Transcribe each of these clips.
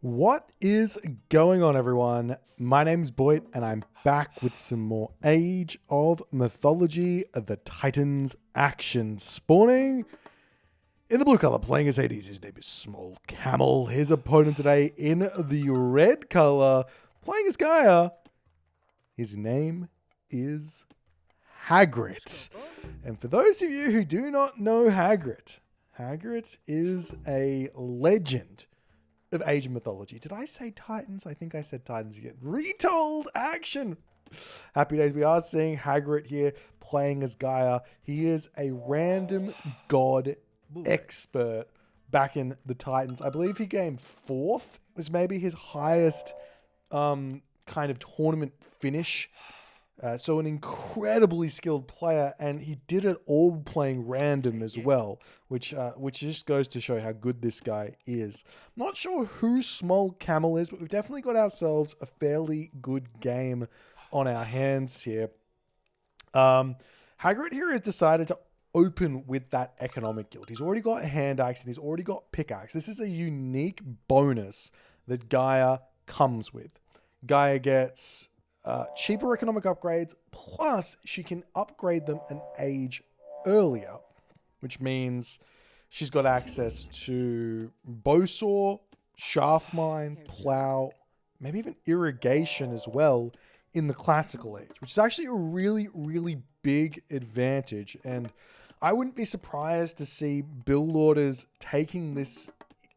What is going on, everyone? My name's Boit, and I'm back with some more Age of Mythology, the Titans action. Spawning in the blue color, playing as Hades. His name is Smol Camel. His opponent today in the red color, playing as Gaia. His name is Hagrit. And for those of you who do not know Hagrit, Hagrit is a legend of Age of Mythology. Did I say Titans? I think I said Titans again. Retold action. Happy days. We are seeing Hagrit here playing as Gaia. He is a random god expert back in the Titans. I believe he came fourth. It was maybe his highest kind of tournament finish. So an incredibly skilled player, and he did it all playing random as well, which just goes to show how good this guy is. Not sure who Smol Camel is, but we've definitely got ourselves a fairly good game on our hands here. Hagrid here has decided to open with that economic guild. He's already got hand axe and he's already got pickaxe. This is a unique bonus that Gaia comes with. Gaia gets cheaper economic upgrades, plus she can upgrade them an age earlier, which means she's got access to bowsaw, shaft mine, plow, maybe even irrigation as well in the classical age, which is actually a really, really big advantage. And I wouldn't be surprised to see build orders taking this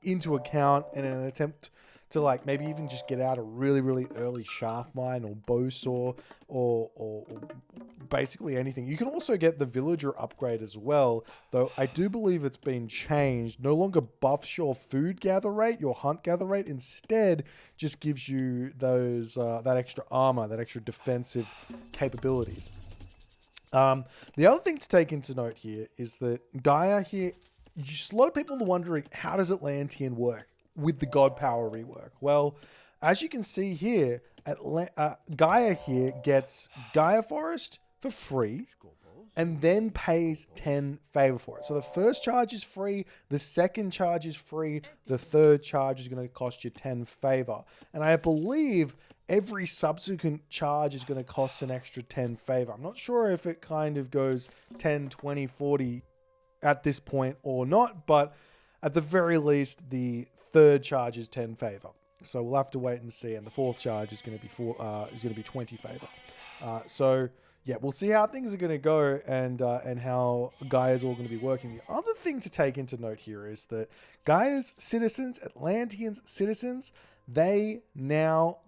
into account in an attempt to like maybe even just get out a really, really early shaft mine or bowsaw or basically anything. You can also get the villager upgrade as well, though I do believe it's been changed. No longer buffs your food gather rate, your hunt gather rate. Instead, just gives you those that extra armor, that extra defensive capabilities. The other thing to take into note here is that Gaia here, a lot of people are wondering, how does Atlantean work with the God Power rework? Well, as you can see here, Gaia here gets Gaia Forest for free and then pays 10 favor for it. So the first charge is free, the second charge is free, the third charge is going to cost you 10 favor. And I believe every subsequent charge is going to cost an extra 10 favor. I'm not sure if it kind of goes 10, 20, 40 at this point or not, but at the very least, the third charge is 10 favor. So we'll have to wait and see. And the fourth charge is going to be 20 favor. So yeah, we'll see how things are going to go and how Gaia's all going to be working. The other thing to take into note here is that Gaia's citizens, Atlanteans' citizens, they now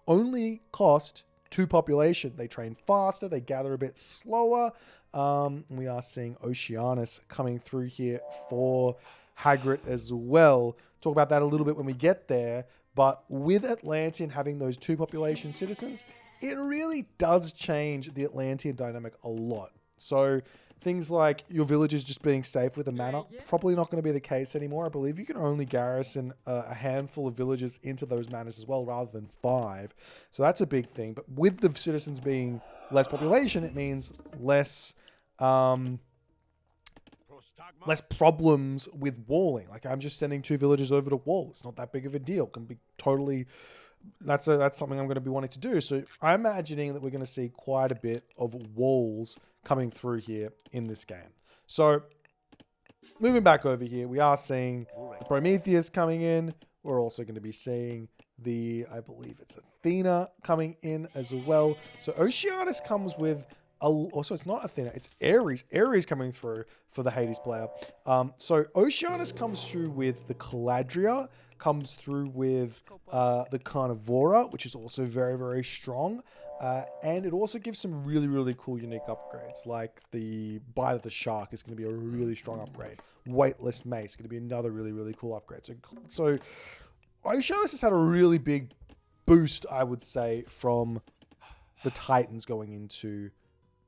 only cost 2 population. They train faster, they gather a bit slower. We are seeing Oceanus coming through here for Hagrit as well. Talk about that a little bit when we get there. But with Atlantean having those 2 population citizens, it really does change the Atlantean dynamic a lot. So things like your villages just being safe with a manor, probably not going to be the case anymore. I believe you can only garrison a handful of villages into those manors as well, rather than 5. So that's a big thing. But with the citizens being less population, it means less problems with walling. Like, I'm just sending 2 villages over to wall. It's not that big of a deal. Can be totally. That's something I'm going to be wanting to do. So I'm imagining that we're going to see quite a bit of walls coming through here in this game. So moving back over here, we are seeing the Prometheus coming in. We're also going to be seeing I believe it's Athena coming in as well. So Oceanus comes with also, it's not Athena, it's Ares. Ares coming through for the Hades player. So Oceanus comes through with the Caladria, comes through with the Carnivora, which is also very, very strong. And it also gives some really, really cool unique upgrades, like the Bite of the Shark is going to be a really strong upgrade. Weightless Mace is going to be another really, really cool upgrade. So Oceanus has had a really big boost, I would say, from the Titans going into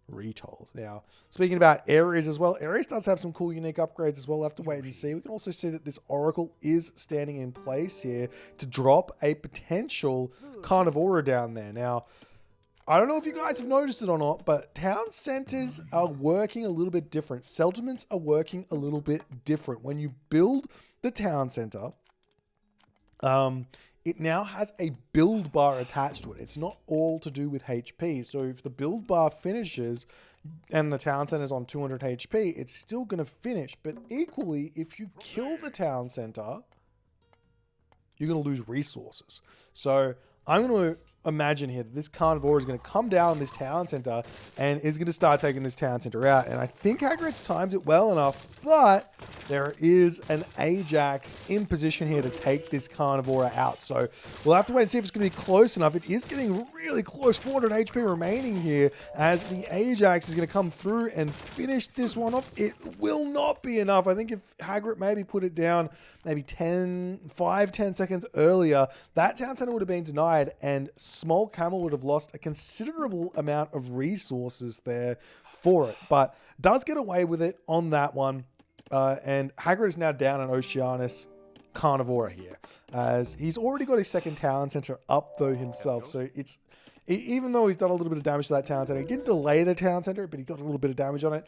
Retold. Now, speaking about Ares as well, Ares does have some cool unique upgrades as well. We'll have to wait and see. We can also see that this Oracle is standing in place here to drop a potential Carnivora down there. Now, I don't know if you guys have noticed it or not, but town centers are working a little bit different. Settlements are working a little bit different. When you build the town center, It now has a build bar attached to it. It's not all to do with HP. So if the build bar finishes and the town center is on 200 HP, it's still going to finish. But equally, if you kill the town center, you're going to lose resources. So I'm going to imagine here that this carnivore is going to come down on this town center and is going to start taking this town center out. And I think Hagrit's timed it well enough, but there is an Ajax in position here to take this carnivore out. So we'll have to wait and see if it's going to be close enough. It is getting really close, 400 HP remaining here as the Ajax is going to come through and finish this one off. It will not be enough. I think if Hagrit maybe put it down maybe 10 seconds earlier, that town center would have been denied and Smol Camel would have lost a considerable amount of resources there for it, but does get away with it on that one. And Hagrid is now down on Oceanus Carnivora here, as he's already got his second town center up though himself. So it's, even though he's done a little bit of damage to that town center, he didn't delay the town center, but he got a little bit of damage on it.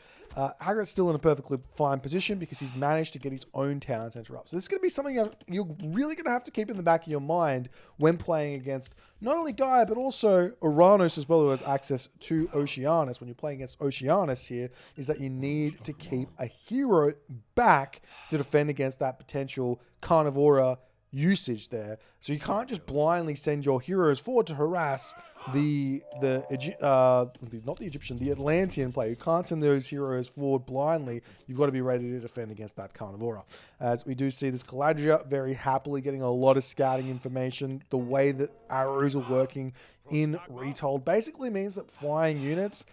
Hagrid's still in a perfectly fine position because he's managed to get his own town center up. So this is going to be something you're really going to have to keep in the back of your mind when playing against not only Gaia, but also Uranus as well, who has access to Oceanus. When you're playing against Oceanus here, is that you need to keep a hero back to defend against that potential Carnivora usage there. So you can't just blindly send your heroes forward to harass the Atlantean player. You can't send those heroes forward blindly. You've got to be ready to defend against that Carnivora. As we do see this Caladria very happily getting a lot of scouting information. The way that arrows are working in Retold basically means that flying units,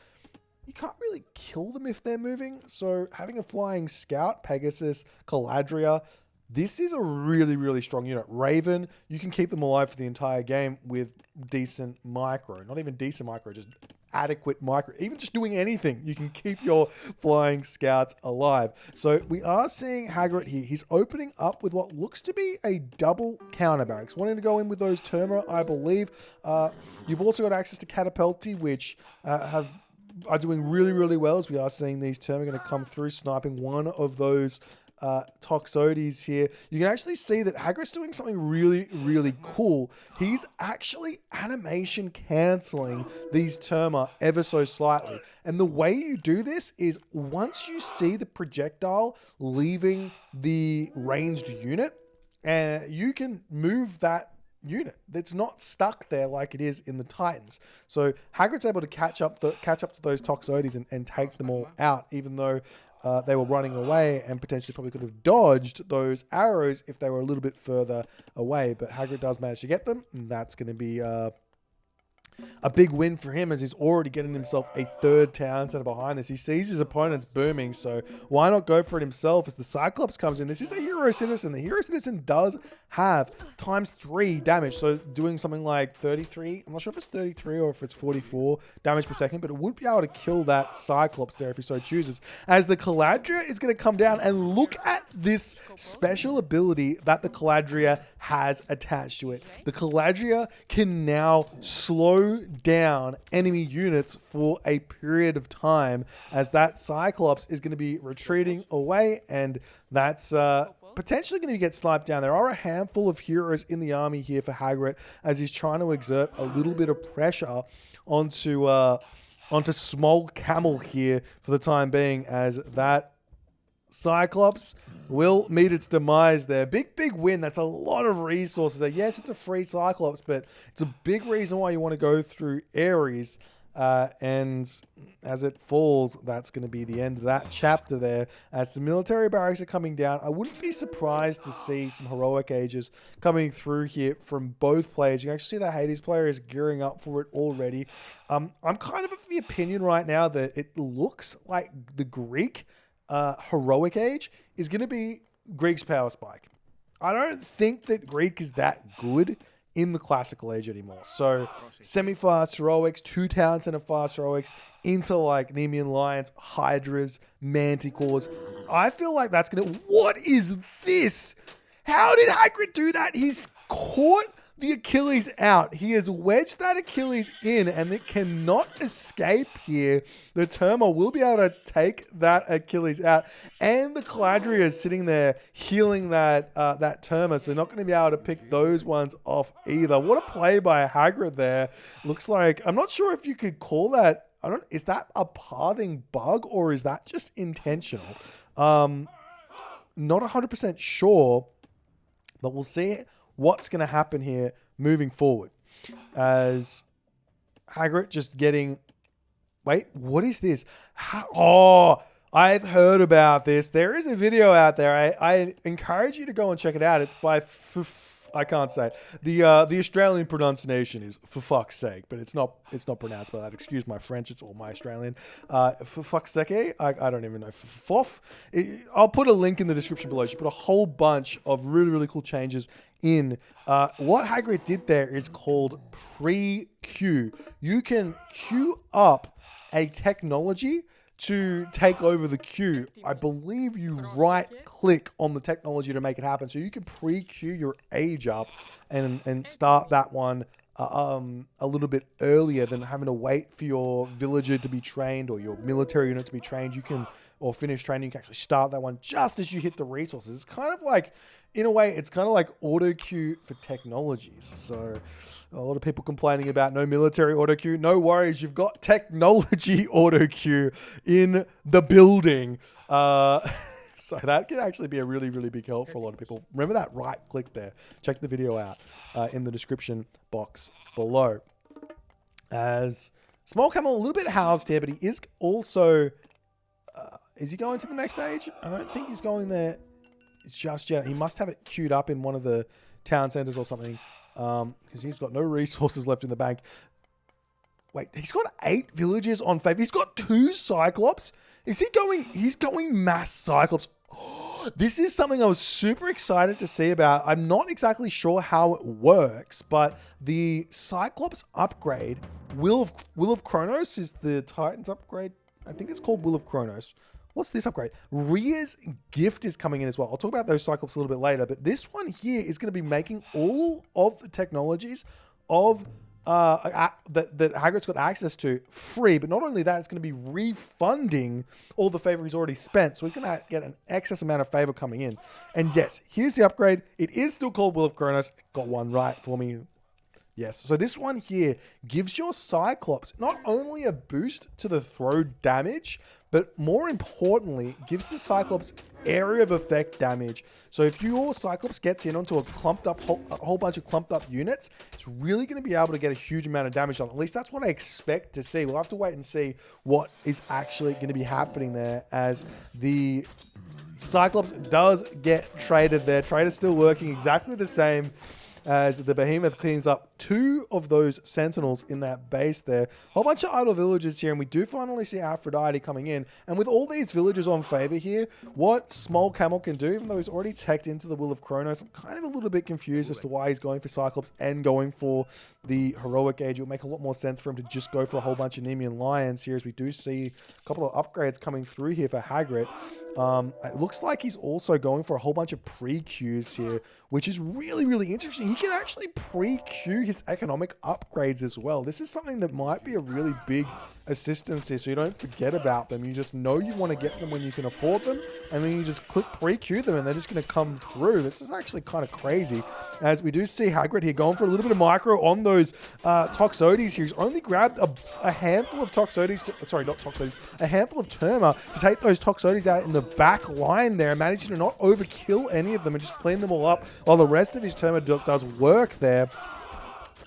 you can't really kill them if they're moving. So having a flying scout, Pegasus, Caladria, this is a really, really strong unit. Raven, you can keep them alive for the entire game with decent micro. Not even decent micro, just adequate micro. Even just doing anything, you can keep your flying scouts alive. So we are seeing Hagrit here. He's opening up with what looks to be a double counter barracks. Wanting to go in with those Terma, I believe. You've also got access to Catapulti, which are doing really, really well, as we are seeing these Terma going to come through, sniping one of those Toxotes here. You can actually see that Hagrit's doing something really, really cool. He's actually animation canceling these Terma ever so slightly. And the way you do this is once you see the projectile leaving the ranged unit, you can move that unit. That's not stuck there like it is in the Titans. So Hagrid's able to catch up to those Toxotes and take them all out, even though they were running away and potentially probably could have dodged those arrows if they were a little bit further away. But Hagrid does manage to get them, and that's going to be a big win for him, as he's already getting himself a third town center behind this. He sees his opponents booming, so why not go for it himself as the Cyclops comes in. This is a Hero Citizen. The Hero Citizen does have ×3 damage, so doing something like 33, I'm not sure if it's 33 or if it's 44 damage per second, but it would be able to kill that Cyclops there if he so chooses. As the Caladria is going to come down, and look at this special ability that the Caladria has attached to it. The Caladria can now slow down enemy units for a period of time, as that Cyclops is going to be retreating away, and that's potentially going to get sniped down. There are a handful of heroes in the army here for Hagrid, as he's trying to exert a little bit of pressure onto Smol Camel here for the time being, as that Cyclops will meet its demise there. Big win. That's a lot of resources there. Yes, it's a free Cyclops, but it's a big reason why you want to go through Ares. And as it falls, that's going to be the end of that chapter there. As the military barracks are coming down, I wouldn't be surprised to see some heroic ages coming through here from both players. You can actually see the Hades player is gearing up for it already. I'm kind of the opinion right now that it looks like the Greek heroic age is going to be Greek's power spike. I don't think that Greek is that good in the classical age anymore. So semi-fast heroics, 2 town center fast heroics, into like Nemean Lions, Hydras, Manticores. I feel like that's going to... What is this? How did Hagrid do that? He's caught the Achilles out. He has wedged that Achilles in, and it cannot escape here. The Terma will be able to take that Achilles out, and the Caladria is sitting there healing that that Terma, so not going to be able to pick those ones off either. What a play by Hagrit there. Looks like, I'm not sure if you could call that, is that a pathing bug, or is that just intentional? Not 100% sure, but we'll see what's going to happen here moving forward. As Hagrit just getting... Wait, what is this? Oh, I've heard about this. There is a video out there. I encourage you to go and check it out. It's by... I can't say it. The Australian pronunciation is for fuck's sake, but it's not pronounced by that. Excuse my French, it's all my Australian. For fuck's sake, I don't even know. Fof. I'll put a link in the description below. She put a whole bunch of really, really cool changes in. What Hagrid did there is called pre-queue. You can queue up a technology to take over the queue. I believe you right click on the technology to make it happen. So you can pre-queue your age up and start that one a little bit earlier than having to wait for your villager to be trained or your military unit to be trained. You can, or finish training, you can actually start that one just as you hit the resources. It's kind of like, in a way, it's kind of like auto queue for technologies. So a lot of people complaining about no military auto queue. No worries, you've got technology auto queue in the building. So that can actually be a really, really big help for a lot of people. Remember that right click there. Check the video out in the description box below. As Smol Camel a little bit housed here, but he is also... is he going to the next stage? I don't think he's going there just yet. He must have it queued up in one of the town centers or something, because he's got no resources left in the bank. Wait, he's got 8 villages on favor. He's got 2 Cyclops. Is he going? He's going mass Cyclops. Oh, this is something I was super excited to see about. I'm not exactly sure how it works, but the Cyclops upgrade, Will of Kronos is the Titans upgrade. I think it's called Will of Kronos. What's this upgrade? Rhea's gift is coming in as well. I'll talk about those Cyclops a little bit later, but this one here is going to be making all of the technologies of that Hagrid's got access to free. But not only that, it's going to be refunding all the favor he's already spent. So he's going to get an excess amount of favor coming in. And yes, here's the upgrade. It is still called Will of Kronos. Got one right for me. Yes, so this one here gives your Cyclops not only a boost to the throw damage, but more importantly, gives the Cyclops area of effect damage. So if your Cyclops gets in onto a whole bunch of clumped up units, it's really going to be able to get a huge amount of damage on. At least that's what I expect to see. We'll have to wait and see what is actually going to be happening there, as the Cyclops does get traded there. Trade is still working exactly the same, as the Behemoth cleans up 2 of those Sentinels in that base there. Whole bunch of idle villagers here, and we do finally see Aphrodite coming in. And with all these villagers on favor here, what Smol Camel can do, even though he's already teched into the Will of Kronos, I'm kind of a little bit confused as to why he's going for Cyclops and going for the Heroic Age. It will make a lot more sense for him to just go for a whole bunch of Nemean Lions here, as we do see a couple of upgrades coming through here for Hagrid. It looks like he's also going for a whole bunch of pre-queues here, which is really, really interesting. He can actually pre-queue his economic upgrades as well. This is something that might be a really big assistance here, so you don't forget about them. You just know you want to get them when you can afford them, and then you just click pre-queue them, and they're just going to come through. This is actually kind of crazy, as we do see Hagrid here going for a little bit of micro on those Toxotes here. He's only grabbed a handful of Toxotes, sorry, not Toxotes, a handful of Terma to take those Toxotes out in the back line there, managing to not overkill any of them and just clean them all up, while the rest of his Terma does work there,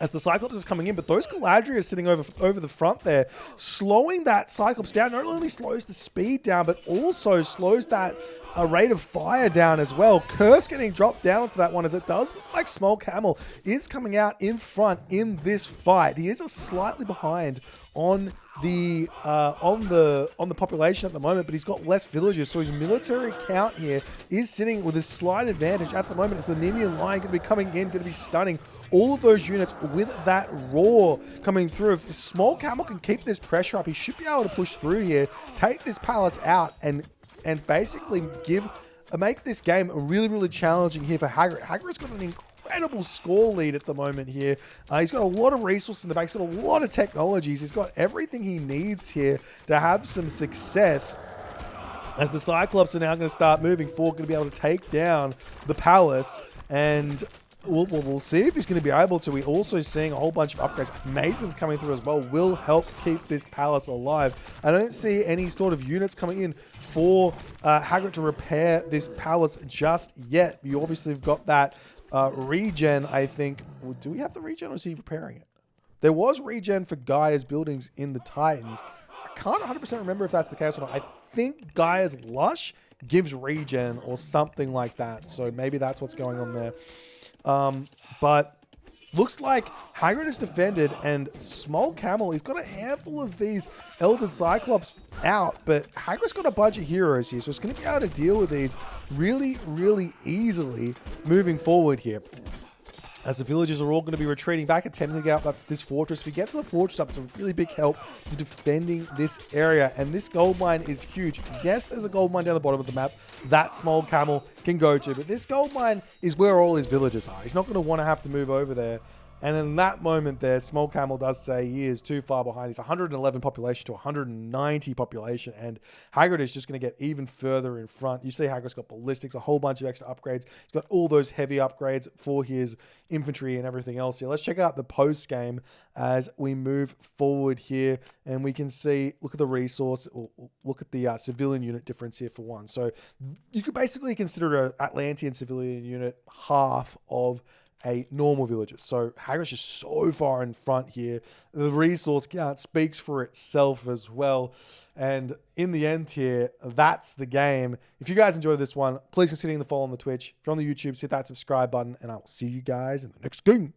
as the Cyclops is coming in. But those Galadriel are sitting over the front there, slowing that Cyclops down. Not only slows the speed down, but also slows that rate of fire down as well. Curse getting dropped down onto that one, as it does look like Smol Camel is coming out in front in this fight. He is slightly behind on the population at the moment, but he's got less villagers, so his military count here is sitting with a slight advantage at the moment. It's the Nemean Lion going to be coming in, going to be stunning all of those units with that roar coming through. If Smol Camel can keep this pressure up, he should be able to push through here, take this palace out, and basically make this game really, really challenging here for Hagrid. Hagrid's got an incredible score lead at the moment here. He's got a lot of resources in the back. He's got a lot of technologies. He's got everything he needs here to have some success. As the Cyclops are now going to start moving forward, going to be able to take down the palace, and we'll see if he's going to be able to. We're also seeing a whole bunch of upgrades. Masons coming through as well will help keep this palace alive. I don't see any sort of units coming in for Hagrit to repair this palace just yet. You obviously have got that regen, I think. Well, do we have the regen, or is he repairing it? There was regen for Gaia's buildings in the Titans. I can't 100% remember if that's the case or not. I think Gaia's Lush gives regen or something like that. So maybe that's what's going on there. But looks like Hagrit is defended, and Smol Camel, he's got a handful of these Elder Cyclops out, but Hagrit's got a bunch of heroes here, so it's going to be able to deal with these really, really easily moving forward here. As the villagers are all going to be retreating back, attempting to get up this fortress. If he gets the fortress up, it's a really big help to defending this area. And this gold mine is huge. Yes, there's a gold mine down the bottom of the map that Smol Camel can go to. But this gold mine is where all his villagers are. He's not going to want to have to move over there. And in that moment there, Smol Camel does say he is too far behind. He's 111 population to 190 population. And Hagrit is just going to get even further in front. You see Hagrit's got ballistics, a whole bunch of extra upgrades. He's got all those heavy upgrades for his infantry and everything else here. Let's check out the post game as we move forward here. And we can see, look at the resource, look at the civilian unit difference here for one. So you could basically consider an Atlantean civilian unit half of a normal villager. So Hagrit's just so far in front here. The resource count speaks for itself as well. And in the end here, that's the game. If you guys enjoyed this one, please consider hitting the follow on the Twitch. If you're on the YouTube, hit that subscribe button, and I will see you guys in the next game.